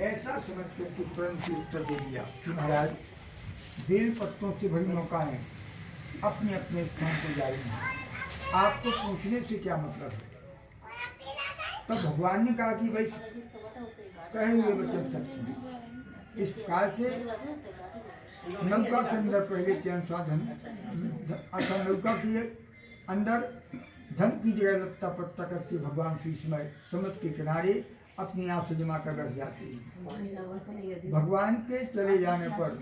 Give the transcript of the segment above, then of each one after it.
ऐसा समझ करके तुरंत ही उत्तर दे दिया कि महाराज बेल पत्तों से भरी नौकाएं अपने अपने स्थान पर जा रही हैं, आपको पूछने से क्या मतलब है। तब भगवान ने कहा कि भाई कहे हुए वचन सत्य हैं। इस प्रकार से नौका के अंदर पहले के अनुसार अर्थात नौका के अंदर धन की जगह लत्ता पत्ता करके भगवान श्री समय समुद्र के किनारे अपनी आंख से जमा कर बैठ जाते हैं। भगवान के चले जाने पर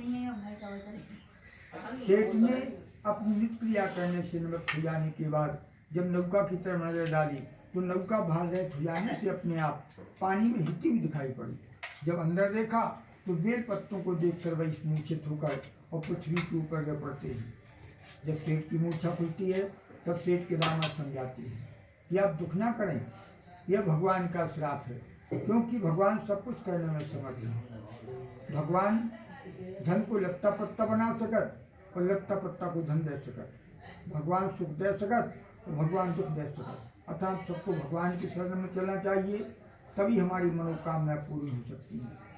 सेठ ने अपनी नित्य क्रिया करने से निवृत्त हो जाने के बाद जब नौका की तरफ नजर डाली तो नौका भाग रहे खुजाने से अपने आप पानी में हिलती हुई दिखाई पड़ी। जब अंदर देखा तो बेल पत्तों को देखकर वही मूर्छित होकर और पृथ्वी के ऊपर गिर पड़ते हैं। जब सेठ की मूर्छा खुलती है तब सेठ के दामाद समझाते हैं कि आप दुख ना करें, यह भगवान का श्राप है, क्योंकि भगवान सब कुछ करने में समर्थ है। भगवान धन को लत्ता पत्ता बना सकत और लत्ता पत्ता को धन दे सकत, भगवान सुख दे सकत और भगवान दुख दे सकत। अतः सबको भगवान की शरण में चलना चाहिए, तभी हमारी मनोकामना पूरी हो सकती है।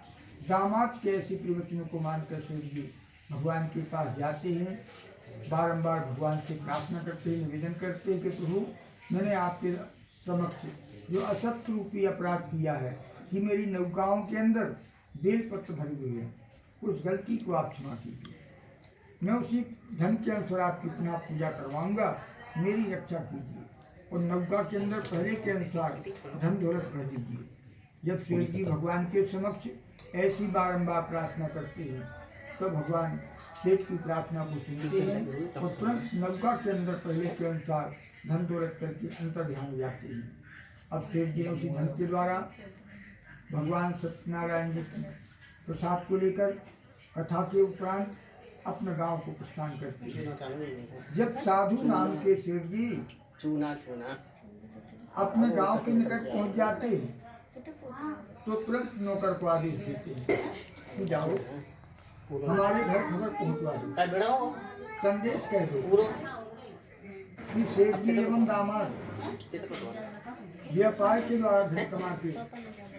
दामाद के ऐसे प्रवचनों को मानकर सूर्य भगवान के पास जाते हैं, बारंबार भगवान से प्रार्थना करते हैं, निवेदन करते हैं कि प्रभु मैंने आपके समक्ष जो असत्य रूपी अपराध किया है कि मेरी नौकाओं के अंदर बेल पत्र भरे हुए हैं, उस गलती को आप क्षमा कीजिए। मैं उसी धन के अनुसार आपकी पुनः पूजा करवाऊंगा, मेरी रक्षा कीजिए और नौका के अंदर पहले के अनुसार धन दौलत भर दीजिए। जब सूर्य जी भगवान के समक्ष ऐसी बारंबार प्रार्थना करते हैं तो भगवान सेठ की प्रार्थना को सुनते हैं और तुरंत नौका के अंदर पहले के अनुसार धन दौलत करके अंतर ध्यान हो जाते हैं। अब सेठ जी ने उसी धन के द्वारा भगवान सत्यनारायण जी की प्रसाद को लेकर कथा के उपरांत अपने गांव को प्रस्थान करते हैं। जब साधु नाम के सेठ जी अपने गांव के निकट पहुंच जाते हैं तो तुरंत नौकर को आदेश देते हैं कि जाओ हमारे घर खबर पहुंचवा दो, संदेश कह दो कि सेठ जी एवं दामाद व्यापार के द्वारा धन कमा के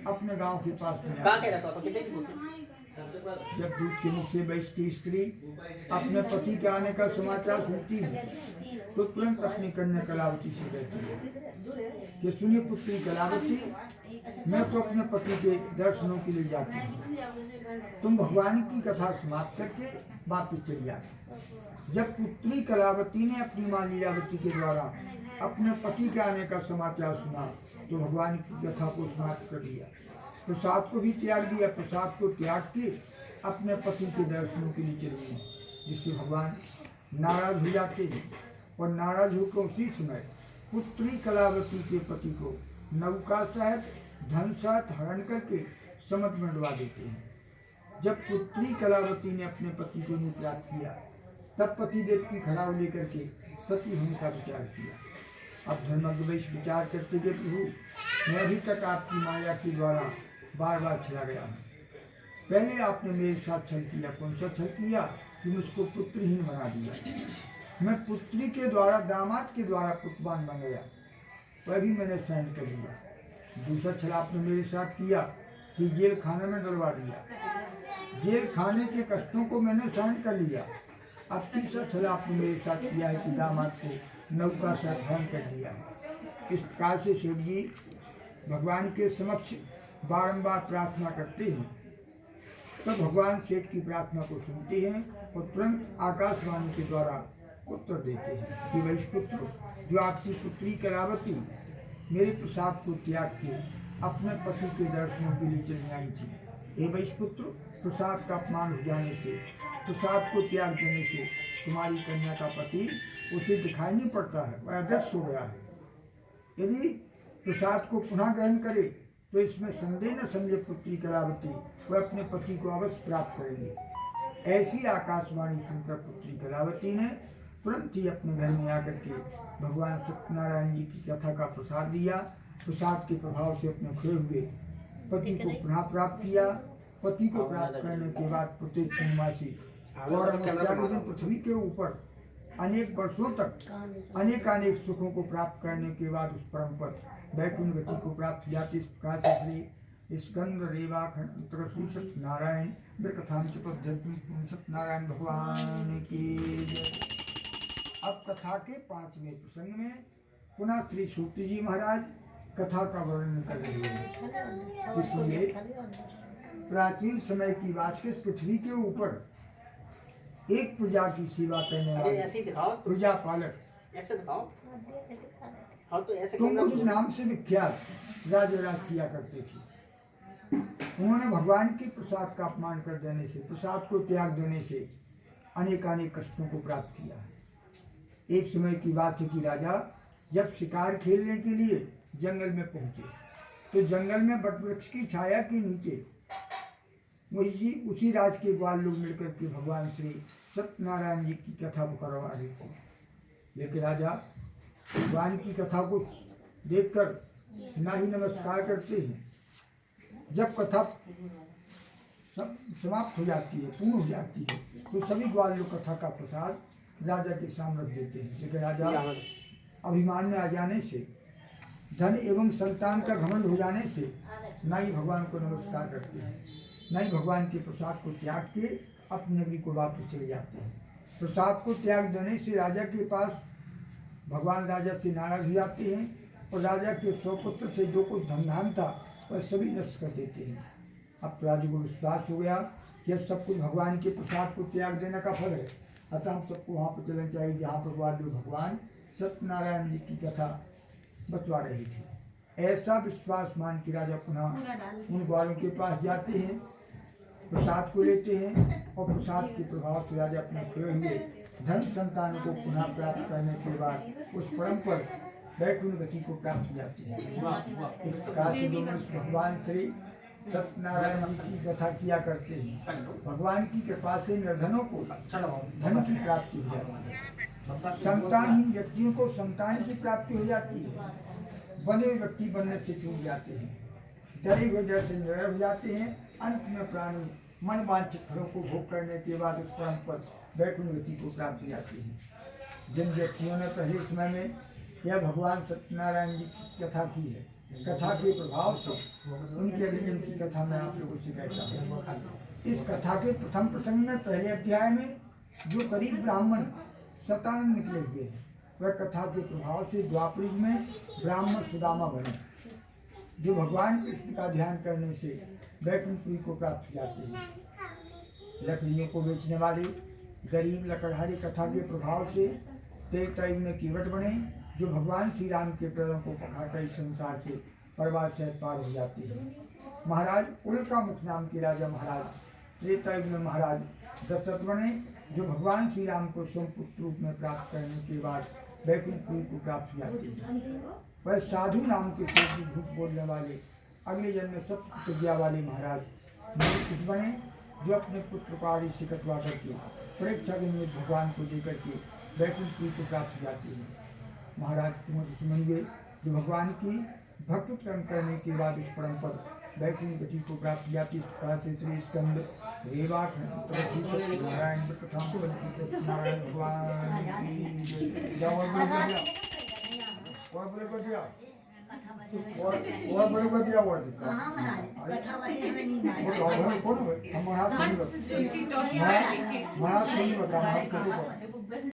अपने गांव के पास में जब दूध के मुख से वैश्य की स्त्री अपने पति के आने का समाचार सुनती है तो तुरंत अपनी कन्या कलावती से कहती है कि सुनिए पुत्री कलावती, मैं तो अपने पति के दर्शनों के लिए जाती हूँ, तुम भगवान की कथा समाप्त करके वापिस चली जाती। जब पुत्री कलावती ने अपनी माँ लीलावती के द्वारा अपने पति के आने का समाचार सुना तो भगवान की कथा को समाप्त कर दिया, प्रसाद को भी त्याग दिया, प्रसाद को त्याग के अपने पति के दर्शनों के लिए चली गई, जिससे भगवान नाराज हो जाते हैं और नाराज होकर उसी समय पुत्री कलावती के पति को नौका सहित धन सहित हरण करके समुद्र में डुबा देते हैं। जब पुत्री कलावती ने अपने पति को नहीं प्राप्त किया तब पतिदेव की खड़ाव लेकर के सती होने का विचार किया। अब धर्मज्ञ वैश्य विचार करते गए प्रभु मैं अभी तक आपकी माया के द्वारा बार बार चला गया हूँ, पहले आपने मेरे साथ छल किया, कौन सा छल किया कि मुझको पुत्रहीन बना दिया, मैं पुत्री के द्वारा दामाद के द्वारा पुत्रवान बन गया, वह भी मैंने सहन कर लिया। दूसरा छल आपने मेरे साथ किया कि जेल खाने में डलवा दिया, जेल खाने के कष्टों को मैंने सहन कर लिया। अब तीसरा छल आपने मेरे साथ किया है कि दामाद को नौका से हरण कर दिया है। इस प्रकार से शिव जी भगवान के समक्ष बारंबार प्रार्थना करते हैं तो भगवान सेठ की प्रार्थना को सुनते हैं और तुरंत आकाशवाणी के द्वारा उत्तर देते हैं कि वैश्य पुत्र, जो आपकी पुत्री कलावती मेरे प्रसाद को त्याग के अपने पति के दर्शनों के लिए चली आई थी, हे वैश्य पुत्र, प्रसाद का अपमान हो जाने से, प्रसाद को त्याग देने से तुम्हारी कन्या का पति उसे दिखाई नहीं पड़ता है, वह अदृश्य हो गया है। यदि प्रसाद को पुनः ग्रहण करे तो इसमें संदेह न समझे पुत्री कलावती वह अपने पति को अवश्य प्राप्त करेंगे। ऐसी आकाशवाणी सुनकर पुत्री कलावती ने तुरंत ही अपने घर में आकर के भगवान सत्यनारायण जी की कथा का प्रसाद दिया। प्रसाद के प्रभाव से अपने खोए हुए पति को पुनः प्राप्त किया। पति को प्राप्त करने के बाद प्रत्येक पूर्णमासी और पृथ्वी के ऊपर अनेक वर्षों तक अनेक सुखों को प्राप्त करने के बाद उस परम पद वैकुंठ गति को प्राप्त जाती। इस प्रकार से श्री स्कंद रेवाखंड श्री सत्यनारायण कथाम सत्यनारायण भगवान की जय। अब कथा के 5वें प्रसंग में पुनः श्री सूत जी महाराज कथा का वर्णन कर रहे हैं। इसलिए प्राचीन समय की बात के पृथ्वी के ऊपर एक प्रजा की सेवा करने वाले प्रजा पालक तुंगुज नाम से विख्यात राजराज किया करते थे। उन्होंने भगवान के प्रसाद का अपमान कर देने से, प्रसाद को त्याग देने से अनेकानेक कष्टों को प्राप्त किया है। एक समय की बात है कि राजा जब शिकार खेलने के लिए जंगल में पहुंचे तो जंगल में वटवृक्ष की छाया के नीचे उसी राज के ग्वाल लोग मिलकर के भगवान श्री सत्यनारायण जी की कथा को करवा रहे थे। लेकिन राजा भगवान की कथा को देखकर ना ही नमस्कार करते हैं। जब कथा समाप्त हो जाती है, पूर्ण हो जाती है, तो सभी ग्वाल लोग कथा का प्रसाद राजा के सामने रख देते हैं। लेकिन राजा अभिमान में आ जाने से, धन एवं संतान का घमंड हो जाने से ना ही भगवान को नमस्कार करते हैं, ना ही भगवान के प्रसाद को त्याग के अपनी नगरी को वापस चले जाते हैं। प्रसाद को त्याग देने से राजा के पास भगवान राजा से नाराज हो जाते हैं और राजा के स्वपुत्र से जो कुछ धनधान था वह सभी नष्ट कर देते हैं। अब राजा को विश्वास हो गया कि यह सब कुछ भगवान के प्रसाद को त्याग देने का फल है, अतः हम सबको वहाँ पर चलना चाहिए जहाँ पर भगवान सत्यनारायण जी की कथा बतवा रही थी। ऐसा विश्वास मान के राजा पुनः उन ग्वालों के पास जाते हैं, प्रसाद को लेते हैं और प्रसाद के प्रभाव से राजा अपने खोए हुए धन संतान को पुनः प्राप्त करने के बाद उस परम पर वैकुंठ गति को प्राप्त हो जाती है। इस प्रकार से दोनों भगवान श्री सत्यनारायण जी की कथा किया करते हैं। भगवान की कृपा से निर्धनों को धन की प्राप्ति हो जाती है, संतानहीन व्यक्तियों को संतान की प्राप्ति हो जाती है, बंधे हुए व्यक्ति बनने से छूट जाते हैं, डरे हुए डर से निडर हो जाते हैं। अंत में प्राणी मन वांछित फलों को भोग करने के बाद उस परम पद वैकुंठ गति को प्राप्त हो जाती है। जिन व्यक्तियों ने पहले समय में यह भगवान सत्यनारायण जी की कथा की है, कथा के प्रभाव से उनके अभिजन की कथा मैं आप लोगों से कहता हूँ। इस कथा के प्रथम प्रसंग में पहले अध्याय में जो गरीब ब्राह्मण सतानंद निकले हुए हैं, वह कथा के प्रभाव से द्वापर युग में ब्राह्मण सुदामा बने, जो भगवान कृष्ण का ध्यान करने से वैकुंठपुरी को प्राप्त हो जाते हैं। लकड़ियों को बेचने वाले गरीब लकड़हारी कथा के प्रभाव से त्रेता युग में कीवट बने, जो भगवान श्री राम के पैरों को पखाकर इस संसार से परवार सहित पार हो जाती है। महाराज उल्का मुख नाम के राजा महाराज त्रेता युग में महाराज दशरथ बने, जो भगवान श्री राम को स्वयं पुत्र रूप में प्राप्त करने के बाद वैकुंठपुरी को प्राप्त हो जाती है। वह साधु नाम के से झूठ बोलने वाले अगले जन्म में सत्य प्रतिज्ञा वाले महाराज नीलकुश बने, जो अपने पुत्र को आदि से कटवा करके परीक्षा के निमित्त भगवान को देकर के वैकुंठपुरी को प्राप्त हो जाती है। महाराज कुंवर सुमंगे, जो भगवान की भक्त कर्म करने के बाद इस परम पद वैकुंठ गति को प्राप्त जाती। इस प्रकार से श्री स्कंद रेवाखंड नारायण सत्यनारायण भगवान की और बड़े को दिया और महाराज